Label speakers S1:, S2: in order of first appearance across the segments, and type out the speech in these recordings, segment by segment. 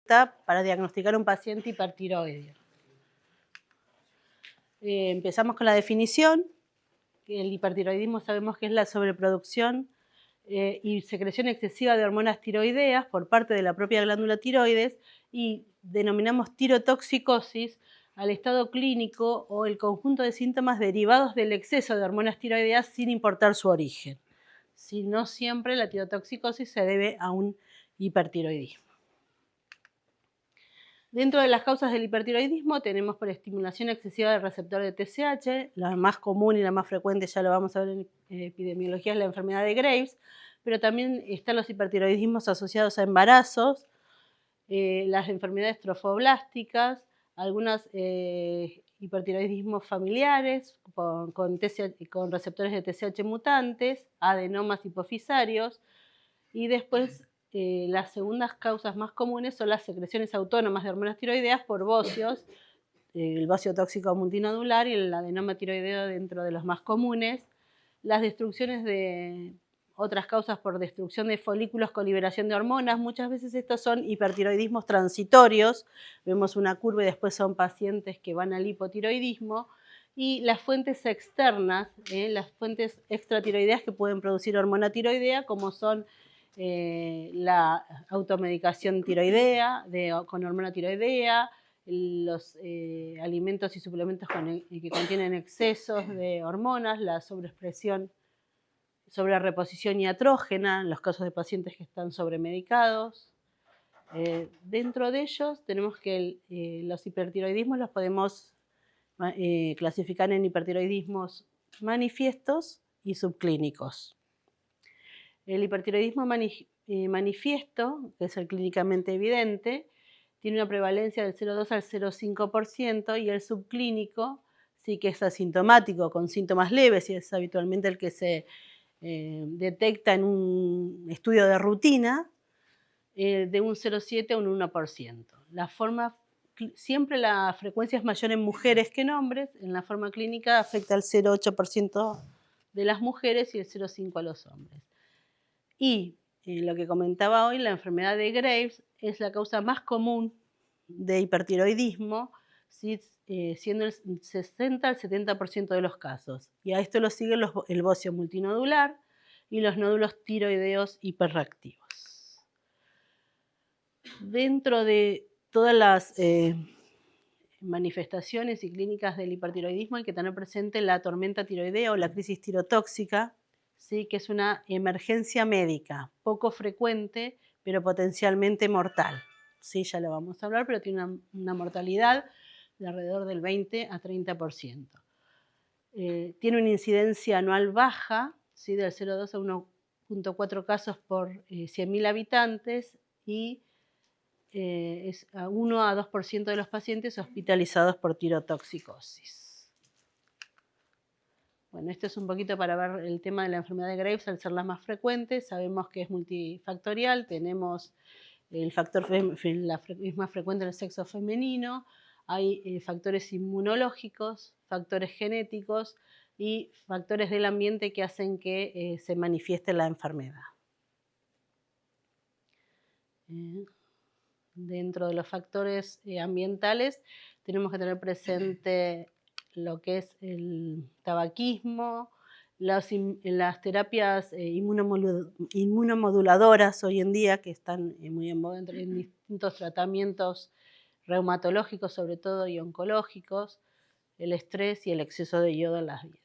S1: para diagnosticar un paciente hipertiroideo. Empezamos con la definición. El hipertiroidismo sabemos que es la sobreproducción y secreción excesiva de hormonas tiroideas por parte de la propia glándula tiroides, y denominamos tirotoxicosis al estado clínico o el conjunto de síntomas derivados del exceso de hormonas tiroideas sin importar su origen. Si no siempre la tirotoxicosis se debe a un hipertiroidismo. Dentro de las causas del hipertiroidismo tenemos por estimulación excesiva del receptor de TSH, la más común y la más frecuente, ya lo vamos a ver en epidemiología, es la enfermedad de Graves, pero también están los hipertiroidismos asociados a embarazos, las enfermedades trofoblásticas, algunos hipertiroidismos familiares con receptores de TSH mutantes, adenomas hipofisarios, y después las segundas causas más comunes son las secreciones autónomas de hormonas tiroideas por bocios, el bocio tóxico multinodular y el adenoma tiroideo dentro de los más comunes, las destrucciones de otras causas por destrucción de folículos con liberación de hormonas. Muchas veces estos son hipertiroidismos transitorios, vemos una curva y después son pacientes que van al hipotiroidismo, y las fuentes externas, las fuentes extratiroideas que pueden producir hormona tiroidea, como son la automedicación tiroidea con hormona tiroidea, los alimentos y suplementos que contienen excesos de hormonas, la sobreexpresión, sobrereposición iatrógena en los casos de pacientes que están sobremedicados. Dentro de ellos tenemos que los hipertiroidismos los podemos clasificar en hipertiroidismos manifiestos y subclínicos. El hipertiroidismo manifiesto, que es el clínicamente evidente, tiene una prevalencia del 0,2 al 0,5%, y el subclínico sí que es asintomático, con síntomas leves, y es habitualmente el que se detecta en un estudio de rutina, de un 0,7 a un 1%. Siempre la frecuencia es mayor en mujeres que en hombres. En la forma clínica afecta al 0,8% de las mujeres y el 0,5% a los hombres. Y lo que comentaba hoy, la enfermedad de Graves es la causa más común de hipertiroidismo, ¿sí? Siendo el 60 al 70% de los casos. Y a esto lo sigue el bocio multinodular y los nódulos tiroideos hiperreactivos. Dentro de todas las manifestaciones y clínicas del hipertiroidismo hay que tener presente la tormenta tiroidea o la crisis tirotóxica, ¿sí? Que es una emergencia médica poco frecuente, pero potencialmente mortal. Sí, ya lo vamos a hablar, pero tiene una mortalidad de alrededor del 20 a 30%. Tiene una incidencia anual baja, ¿sí? Del 0,2 a 1,4 casos por 100.000 habitantes, y es a 1 a 2% de los pacientes hospitalizados por tirotoxicosis. Bueno, esto es un poquito para ver el tema de la enfermedad de Graves, al ser la más frecuente. Sabemos que es multifactorial, tenemos el factor es más frecuente en el sexo femenino, hay factores inmunológicos, factores genéticos y factores del ambiente que hacen que se manifieste la enfermedad. Dentro de los factores ambientales tenemos que tener presente lo que es el tabaquismo, las terapias inmunomoduladoras hoy en día, que están muy en boga en distintos tratamientos reumatológicos sobre todo y oncológicos, el estrés y el exceso de yodo en las dietas.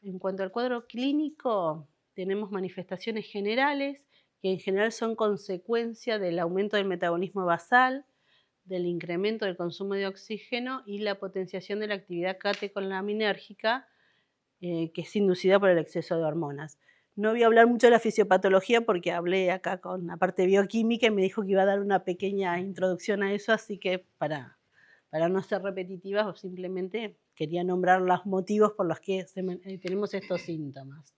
S1: En cuanto al cuadro clínico, tenemos manifestaciones generales que en general son consecuencia del aumento del metabolismo basal, del incremento del consumo de oxígeno y la potenciación de la actividad catecolinérgica que es inducida por el exceso de hormonas. No voy a hablar mucho de la fisiopatología porque hablé acá con la parte bioquímica y me dijo que iba a dar una pequeña introducción a eso, así que para no ser repetitivas, simplemente quería nombrar los motivos por los que tenemos estos síntomas.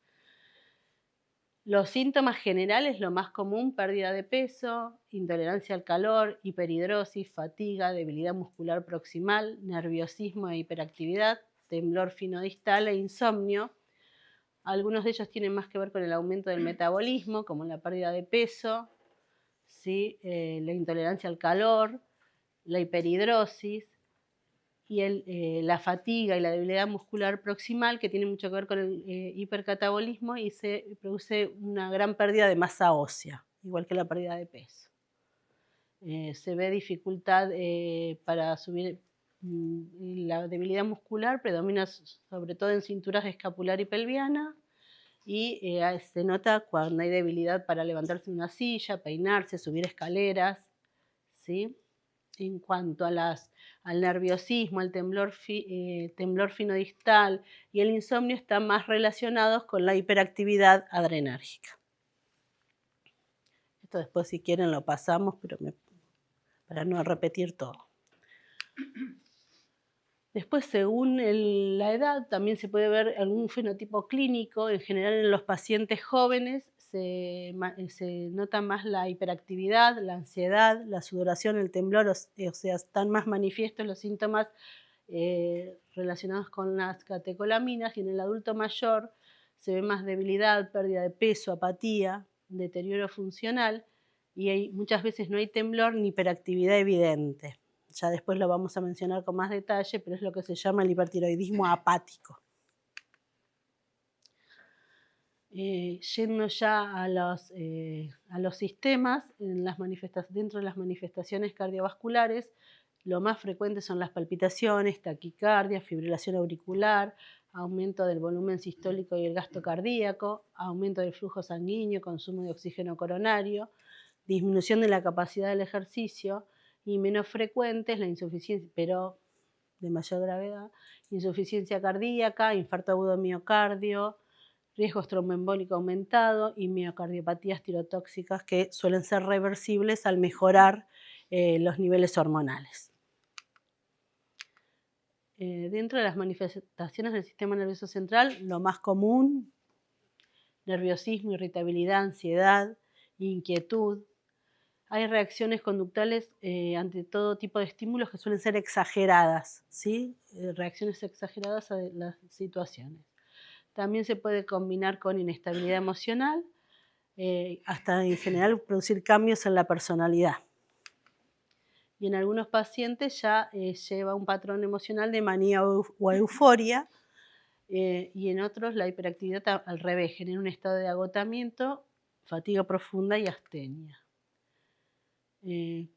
S1: Los síntomas generales, lo más común: pérdida de peso, intolerancia al calor, hiperhidrosis, fatiga, debilidad muscular proximal, nerviosismo e hiperactividad, temblor finodistal e insomnio. Algunos de ellos tienen más que ver con el aumento del metabolismo, como la pérdida de peso, ¿sí? La intolerancia al calor, la hiperhidrosis y la fatiga y la debilidad muscular proximal, que tiene mucho que ver con el hipercatabolismo y se produce una gran pérdida de masa ósea, igual que la pérdida de peso. Se ve dificultad para subir, la debilidad muscular predomina sobre todo en cinturas escapular y pelviana, y se nota cuando hay debilidad para levantarse de una silla, peinarse, subir escaleras, ¿sí? En cuanto a al nerviosismo, al temblor fino distal y el insomnio, están más relacionados con la hiperactividad adrenérgica. Esto después, si quieren, lo pasamos, pero para no repetir todo. Después, según la edad, también se puede ver algún fenotipo clínico. En general, en los pacientes jóvenes se nota más la hiperactividad, la ansiedad, la sudoración, el temblor, o sea, están más manifiestos los síntomas relacionados con las catecolaminas, y en el adulto mayor se ve más debilidad, pérdida de peso, apatía, deterioro funcional, y muchas veces no hay temblor ni hiperactividad evidente. Ya después lo vamos a mencionar con más detalle, pero es lo que se llama el hipertiroidismo apático. Yendo ya a los sistemas, dentro de las manifestaciones cardiovasculares, lo más frecuente son las palpitaciones, taquicardia, fibrilación auricular, aumento del volumen sistólico y el gasto cardíaco, aumento del flujo sanguíneo, consumo de oxígeno coronario, disminución de la capacidad del ejercicio, y menos frecuente es la insuficiencia, pero de mayor gravedad, insuficiencia cardíaca, infarto agudo de miocardio, riesgo tromboembólico aumentado y miocardiopatías tirotóxicas, que suelen ser reversibles al mejorar los niveles hormonales. Dentro de las manifestaciones del sistema nervioso central, lo más común: nerviosismo, irritabilidad, ansiedad, inquietud. Hay reacciones conductuales ante todo tipo de estímulos que suelen ser exageradas, ¿sí? Reacciones exageradas a las situaciones. También se puede combinar con inestabilidad emocional, hasta en general producir cambios en la personalidad. Y en algunos pacientes ya lleva un patrón emocional de manía o euforia, y en otros la hiperactividad al revés, genera un estado de agotamiento, fatiga profunda y astenia.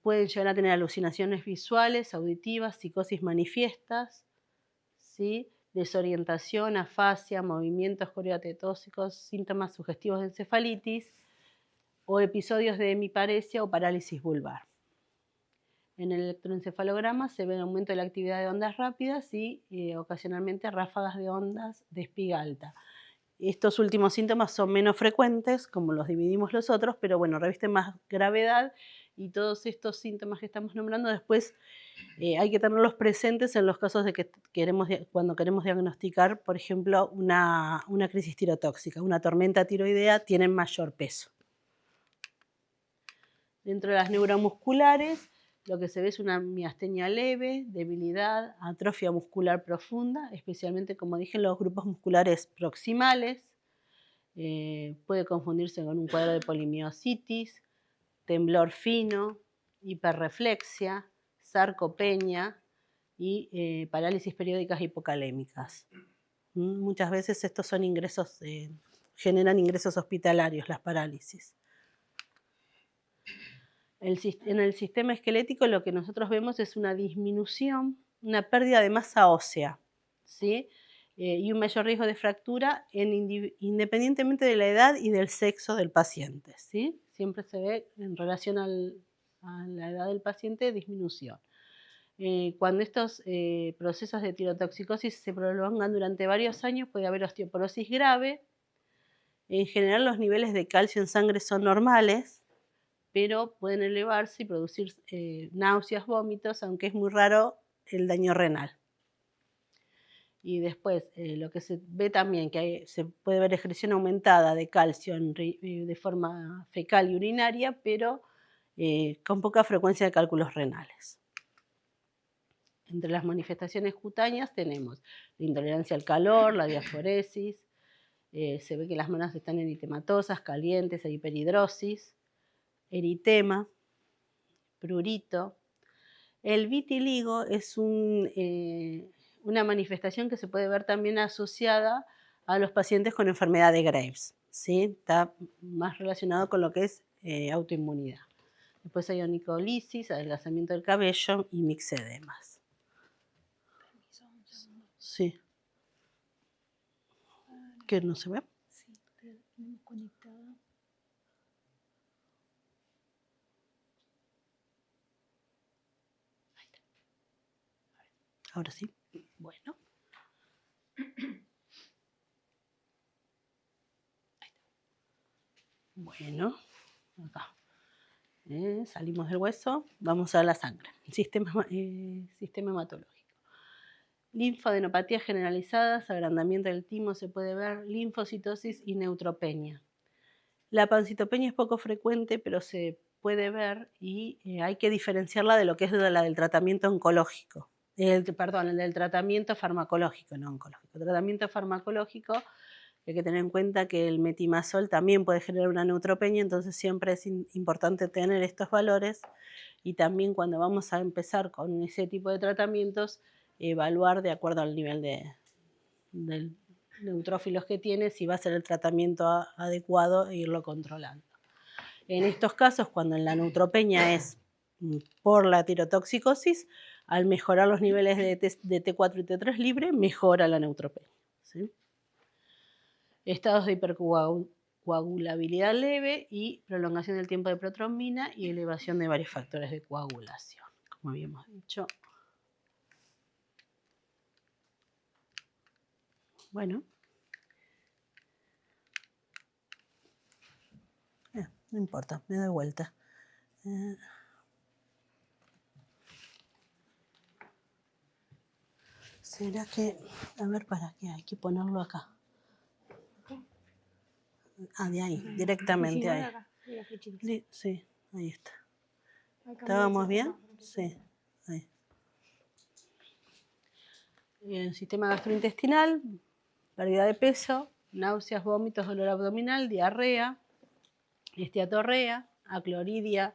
S1: Pueden llegar a tener alucinaciones visuales, auditivas, psicosis manifiestas, ¿sí? Desorientación, afasia, movimientos coreotetóxicos, síntomas sugestivos de encefalitis o episodios de hemiparesia o parálisis vulvar. En el electroencefalograma se ve el aumento de la actividad de ondas rápidas y ocasionalmente ráfagas de ondas de espiga alta. Estos últimos síntomas son menos frecuentes, como los dividimos los otros, pero bueno, revisten más gravedad, y todos estos síntomas que estamos nombrando después hay que tenerlos presentes en los casos de que cuando queremos diagnosticar, por ejemplo, una crisis tirotóxica, una tormenta tiroidea, tienen mayor peso. Dentro de las neuromusculares, lo que se ve es una miastenia leve, debilidad, atrofia muscular profunda, especialmente, como dije, en los grupos musculares proximales. Puede confundirse con un cuadro de polimiositis, temblor fino, hiperreflexia, sarcopenia y parálisis periódicas hipocalémicas. Muchas veces estos son generan ingresos hospitalarios, las parálisis. En el sistema esquelético lo que nosotros vemos es una disminución, una pérdida de masa ósea, ¿sí? Y un mayor riesgo de fractura independientemente de la edad y del sexo del paciente, ¿sí? Siempre se ve en relación a la edad del paciente disminución. Cuando estos procesos de tirotoxicosis se prolongan durante varios años, puede haber osteoporosis grave. En general, los niveles de calcio en sangre son normales, pero pueden elevarse y producir náuseas, vómitos, aunque es muy raro el daño renal. Y después, lo que se ve también, que se puede ver excreción aumentada de calcio de forma fecal y urinaria, pero con poca frecuencia de cálculos renales. Entre las manifestaciones cutáneas tenemos la intolerancia al calor, la diaforesis, se ve que las manos están eritematosas, calientes, hay hiperhidrosis, eritema, prurito. El vitiligo es una manifestación que se puede ver también asociada a los pacientes con enfermedad de Graves, ¿sí? Está más relacionado con lo que es autoinmunidad. Después hay onicolisis, adelgazamiento del cabello y mixedemas. Sí. ¿Qué no se ve?
S2: Sí, pero conectada.
S1: Ahora sí. Bueno. Bueno, acá. Salimos del hueso, vamos a la sangre. Sistema hematológico. Linfadenopatías generalizadas, agrandamiento del timo, se puede ver, linfocitosis y neutropenia. La pancitopenia es poco frecuente, pero se puede ver y hay que diferenciarla de lo que es de la del tratamiento oncológico. El del tratamiento farmacológico, no oncológico. El tratamiento farmacológico, hay que tener en cuenta que el metimazol también puede generar una neutropenia, entonces siempre es importante tener estos valores y también cuando vamos a empezar con ese tipo de tratamientos, evaluar de acuerdo al nivel de neutrófilos que tiene, si va a ser el tratamiento adecuado e irlo controlando. En estos casos, cuando la neutropenia es por la tirotoxicosis, al mejorar los niveles de T4 y T3 libre, mejora la neutropenia, ¿sí? Estados de hipercoagulabilidad leve y prolongación del tiempo de protrombina y elevación de varios factores de coagulación, como habíamos dicho. Bueno. No importa, me doy vuelta. ¿Será que...? A ver, ¿para qué? Hay que ponerlo acá. Ah, de ahí, directamente
S2: Sí,
S1: ahí.
S2: acá,
S1: Sí, ahí está. ¿Estábamos bien? Sí, ahí. El sistema gastrointestinal, pérdida de peso, náuseas, vómitos, dolor abdominal, diarrea, esteatorrea, acloridia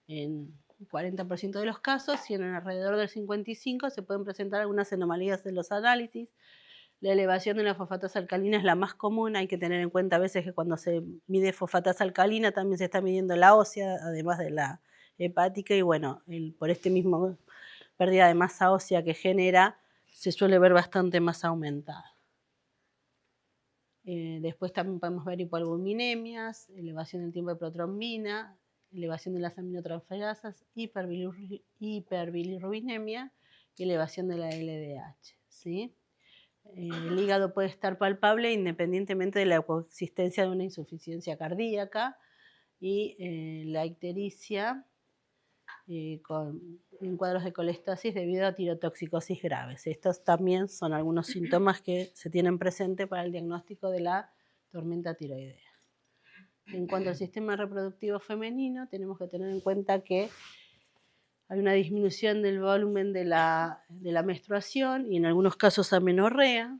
S1: en 40% de los casos y en alrededor del 55% se pueden presentar algunas anomalías en los análisis. La elevación de la fosfatasa alcalina es la más común, hay que tener en cuenta a veces que cuando se mide fosfatasa alcalina también se está midiendo la ósea, además de la hepática, y bueno, por este mismo pérdida de masa ósea que genera, se suele ver bastante más aumentada. Después también podemos ver hipoalbuminemias, elevación del tiempo de protrombina, elevación de las aminotransferasas, hiperbilirrubinemia y elevación de la LDH, ¿sí? El hígado puede estar palpable independientemente de la coexistencia de una insuficiencia cardíaca y la ictericia en cuadros de colestasis debido a tirotoxicosis graves. Estos también son algunos síntomas que se tienen presente para el diagnóstico de la tormenta tiroidea. En cuanto al sistema reproductivo femenino, tenemos que tener en cuenta que hay una disminución del volumen de la menstruación y en algunos casos amenorrea.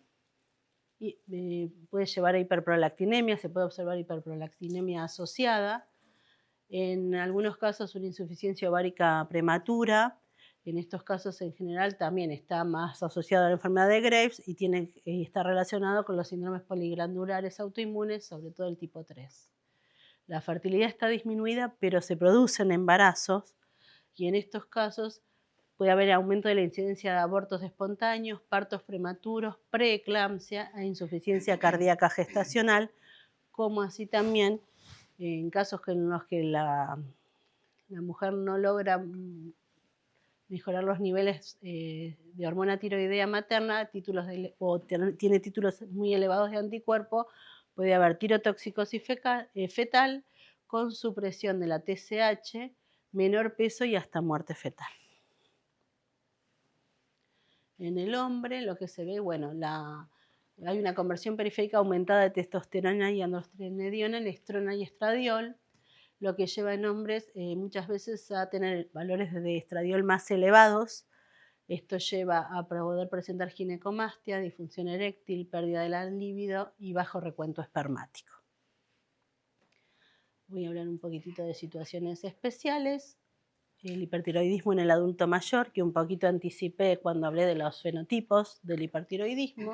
S1: Y, puede llevar a hiperprolactinemia, se puede observar hiperprolactinemia asociada. En algunos casos una insuficiencia ovárica prematura. En estos casos en general también está más asociado a la enfermedad de Graves y está relacionado con los síndromes poliglandulares autoinmunes, sobre todo el tipo 3. La fertilidad está disminuida, pero se producen embarazos y en estos casos puede haber aumento de la incidencia de abortos espontáneos, partos prematuros, preeclampsia e insuficiencia cardíaca gestacional, como así también en casos en los que la mujer no logra mejorar los niveles de hormona tiroidea materna o tiene títulos muy elevados de anticuerpo, puede haber tirotoxicosis fetal con supresión de la TSH, menor peso y hasta muerte fetal. En el hombre lo que se ve, bueno, hay una conversión periférica aumentada de testosterona y androstenediona en estrona y estradiol, lo que lleva en hombres muchas veces a tener valores de estradiol más elevados. Esto lleva a poder presentar ginecomastia, disfunción eréctil, pérdida de la libido y bajo recuento espermático. Voy a hablar un poquitito de situaciones especiales. El hipertiroidismo en el adulto mayor, que un poquito anticipé cuando hablé de los fenotipos del hipertiroidismo,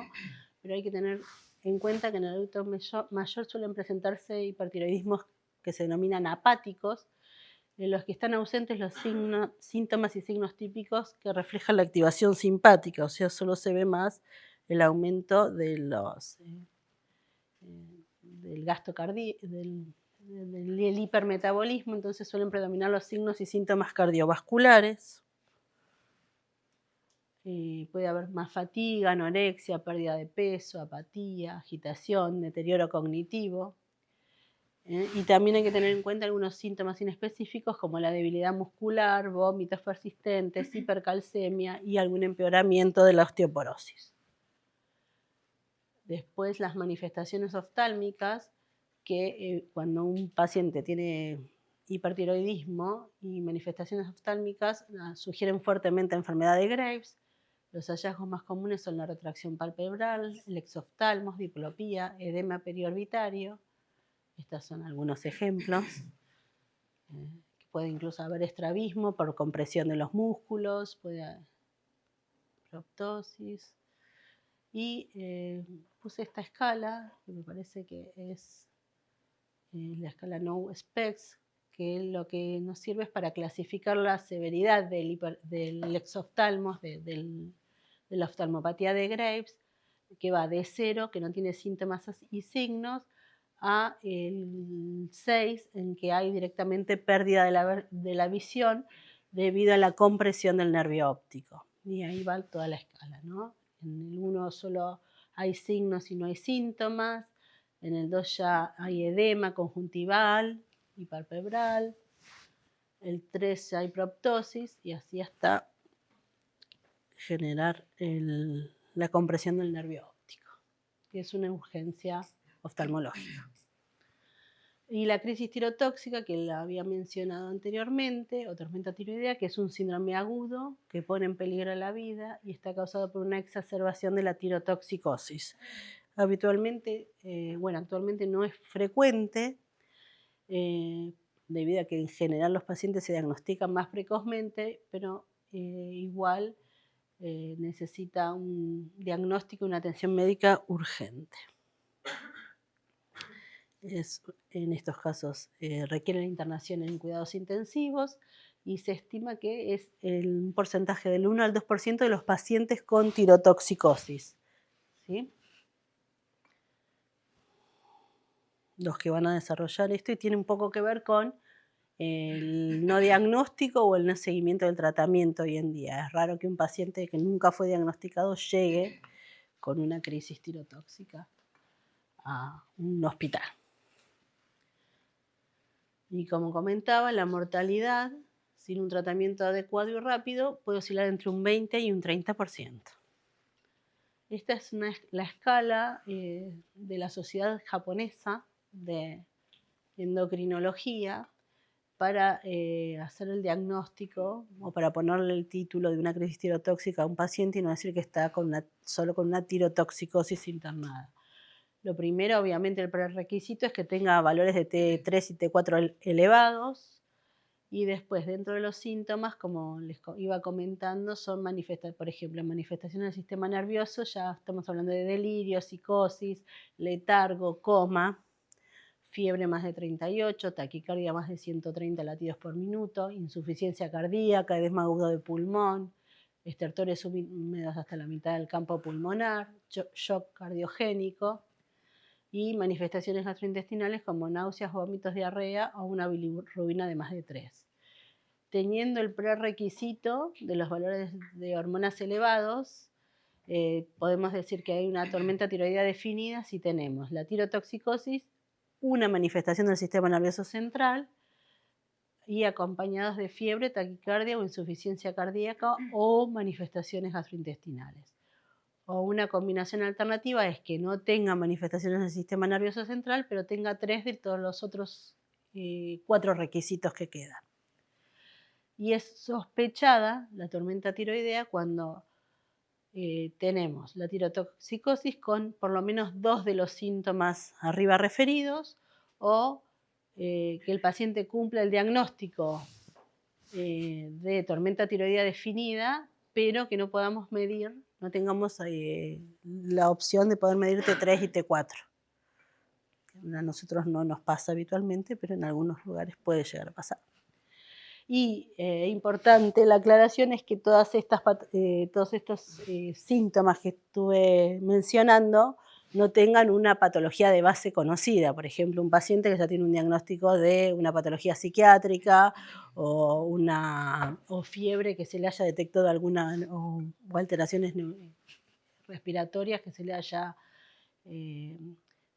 S1: pero hay que tener en cuenta que en el adulto mayor suelen presentarse hipertiroidismos que se denominan apáticos, en los que están ausentes los síntomas y signos típicos que reflejan la activación simpática, o sea, solo se ve más el aumento de del gasto cardíaco, del hipermetabolismo, entonces suelen predominar los signos y síntomas cardiovasculares. Puede haber más fatiga, anorexia, pérdida de peso, apatía, agitación, deterioro cognitivo. Y también hay que tener en cuenta algunos síntomas inespecíficos como la debilidad muscular, vómitos persistentes, hipercalcemia y algún empeoramiento de la osteoporosis. Después las manifestaciones oftálmicas, que cuando un paciente tiene hipertiroidismo y manifestaciones oftálmicas sugieren fuertemente enfermedad de Graves. Los hallazgos más comunes son la retracción palpebral, el exoftalmos, diplopía, edema periorbitario. Estos son algunos ejemplos. Puede incluso haber estrabismo por compresión de los músculos, puede haber proptosis. Y puse esta escala, que me parece que es la escala No-Specs, que lo que nos sirve es para clasificar la severidad del exoftalmos, de la oftalmopatía de Graves, que va de 0, que no tiene síntomas y signos, a el 6, en que hay directamente pérdida de la visión debido a la compresión del nervio óptico. Y ahí va toda la escala, ¿no? En el 1 solo hay signos y no hay síntomas. En el 2 ya hay edema conjuntival y palpebral. El 3 ya hay proptosis y así hasta generar la compresión del nervio óptico, que es una urgencia oftalmológica. Y la crisis tirotóxica, que la había mencionado anteriormente, o tormenta tiroidea, que es un síndrome agudo que pone en peligro la vida y está causado por una exacerbación de la tirotoxicosis. Habitualmente, actualmente no es frecuente, debido a que en general los pacientes se diagnostican más precozmente, pero igual necesita un diagnóstico y una atención médica urgente. En estos casos requieren internación en cuidados intensivos y se estima que es un porcentaje del 1 al 2% de los pacientes con tirotoxicosis, ¿sí? Los que van a desarrollar esto, y tiene un poco que ver con el no diagnóstico o el no seguimiento del tratamiento hoy en día. Es raro que un paciente que nunca fue diagnosticado llegue con una crisis tirotóxica a un hospital. Y como comentaba, la mortalidad sin un tratamiento adecuado y rápido puede oscilar entre un 20 y un 30%. Esta es la escala de la Sociedad Japonesa de Endocrinología para hacer el diagnóstico o para ponerle el título de una crisis tirotóxica a un paciente y no decir que está solo con una tirotoxicosis internada. Lo primero, obviamente, el prerequisito es que tenga valores de T3 y T4 elevados, y después, dentro de los síntomas, como les iba comentando, son por ejemplo, manifestaciones del sistema nervioso, ya estamos hablando de delirio, psicosis, letargo, coma, fiebre más de 38, taquicardia más de 130 latidos por minuto, insuficiencia cardíaca, edema agudo de pulmón, estertores húmedos hasta la mitad del campo pulmonar, shock cardiogénico y manifestaciones gastrointestinales como náuseas, vómitos, diarrea o una bilirrubina de más de 3. Teniendo el prerequisito de los valores de hormonas elevados, podemos decir que hay una tormenta tiroidea definida si tenemos la tirotoxicosis, una manifestación del sistema nervioso central y acompañados de fiebre, taquicardia o insuficiencia cardíaca o manifestaciones gastrointestinales. O una combinación alternativa es que no tenga manifestaciones del sistema nervioso central, pero tenga 3 de todos los otros 4 requisitos que quedan. Y es sospechada la tormenta tiroidea cuando tenemos la tirotoxicosis con por lo menos 2 de los síntomas arriba referidos o que el paciente cumpla el diagnóstico de tormenta tiroidea definida, pero que no podamos medir, no tengamos la opción de poder medir T3 y T4. A nosotros no nos pasa habitualmente, pero en algunos lugares puede llegar a pasar. Y importante la aclaración es que todos estos síntomas que estuve mencionando no tengan una patología de base conocida. Por ejemplo, un paciente que ya tiene un diagnóstico de una patología psiquiátrica o fiebre que se le haya detectado alguna o alteraciones respiratorias que se le haya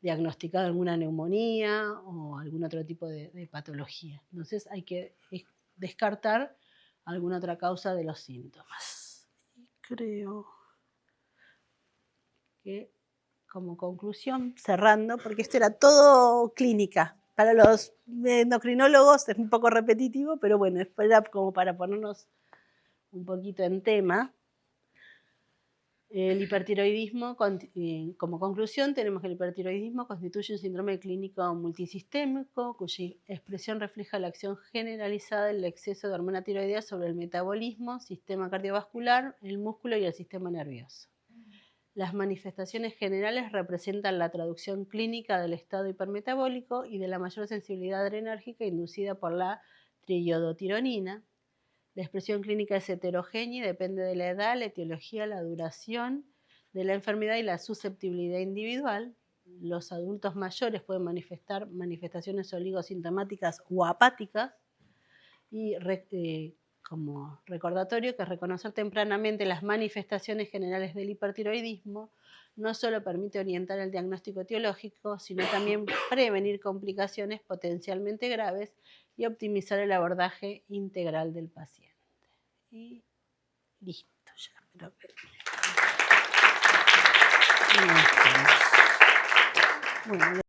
S1: diagnosticado alguna neumonía o algún otro tipo de patología. Entonces hay que descartar alguna otra causa de los síntomas. Creo que como conclusión, cerrando, porque esto era todo clínica. Para los endocrinólogos es un poco repetitivo, pero bueno, era como para ponernos un poquito en tema. El hipertiroidismo, como conclusión, tenemos que el hipertiroidismo constituye un síndrome clínico multisistémico cuya expresión refleja la acción generalizada del exceso de hormona tiroidea sobre el metabolismo, sistema cardiovascular, el músculo y el sistema nervioso. Las manifestaciones generales representan la traducción clínica del estado hipermetabólico y de la mayor sensibilidad adrenérgica inducida por la triiodotironina. La expresión clínica es heterogénea y depende de la edad, la etiología, la duración de la enfermedad y la susceptibilidad individual. Los adultos mayores pueden manifestar manifestaciones oligosintomáticas o apáticas. Y como recordatorio, que reconocer tempranamente las manifestaciones generales del hipertiroidismo no solo permite orientar el diagnóstico etiológico, sino también prevenir complicaciones potencialmente graves y optimizar el abordaje integral del paciente. Y listo, ya. Bueno,